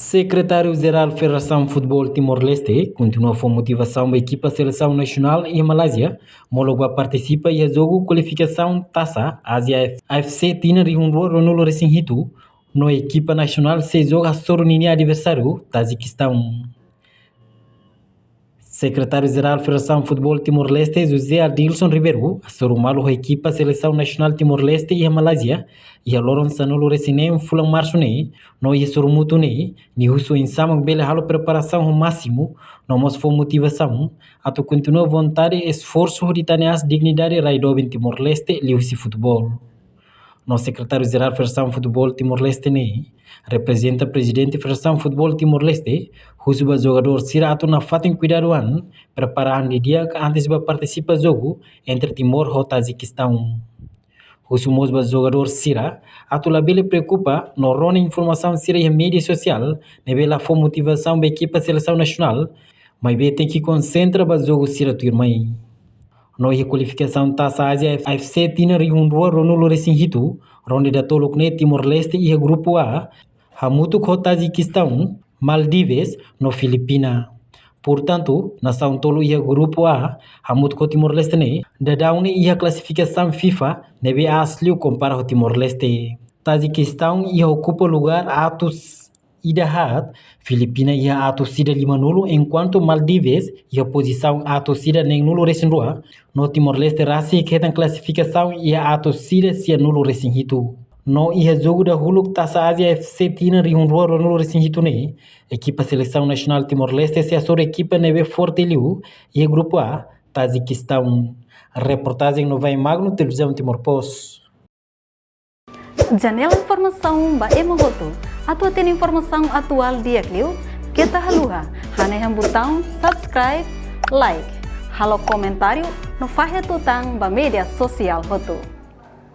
Secretário-Geral da Federação de Futebol Timor-Leste continua com motivação da equipa Seleção Nacional e Malásia, Mologo participa e jogo qualificação Taça Ásia AFC Tina Rihunro Ronulo Resinhitu, no equipa nacional se joga Sorunini adversário Tajiquistão. Secretário-Geral da Federação de Futebol Timor-Leste, José Adilson Ribeiro, sorumalo a equipa Seleção Nacional Timor-Leste e a Malásia, e a Loron Sanolo Resine Fulan Marsune, no ia sorumutune, ni husu insama bela halo preparação ao máximo, não mos for motivação, ato continua vontade e esforço de taneas dignidade raidobin Timor-Leste liusi futebol. No secretário-geral da Federação de Futebol Timor-Leste representa o presidente da Federação de Futebol Timor-Leste, o jogador Sira ato na fatem cuidado preparar de dia antes de participar do jogo entre Timor e Tajiquistão. O jogador Sira ato la bele preocupa no rona informação Sira em mídia social, nebela for motivação da equipa seleção nacional, mas bem tem que concentra o jogo Sira tu irmãe. No qualificação Taça Ásia AFC Tina Rihunrua Ronulo Resinhitu, ronde da Tolukne Timor-Leste e Grupo A, Hamutu com Tajiquistão, Maldives, no Filipina. Portanto, nação Tolo e Grupo A, Hamutu com Timor-Leste da Daune e a classificação FIFA, nebe asliu compara o Timor-Leste. Tajiquistão e ocupa lugar atos Idahat, Filipina ia ato sida 5 enquanto Maldives ia posição ato sida nem nulo resinrua, no Timor-Leste rasi que tem classificação ia ato sida sia nulo resinhitu. No ia jogo da Huluk Taça Ásia FC Tina Rihunrua nulo resinhitu equipa seleção nacional Timor-Leste se assura equipa neve forte liu e grupo A, Tajiquistão. Reportagem no Vai Magno, televisão Timor-Post. Janela informação ba emogoto. Atua tem informação atual dia clio. Kita haluha. Haneham botão subscribe, like. Halo comentário no faixa tutang ba media social hoto.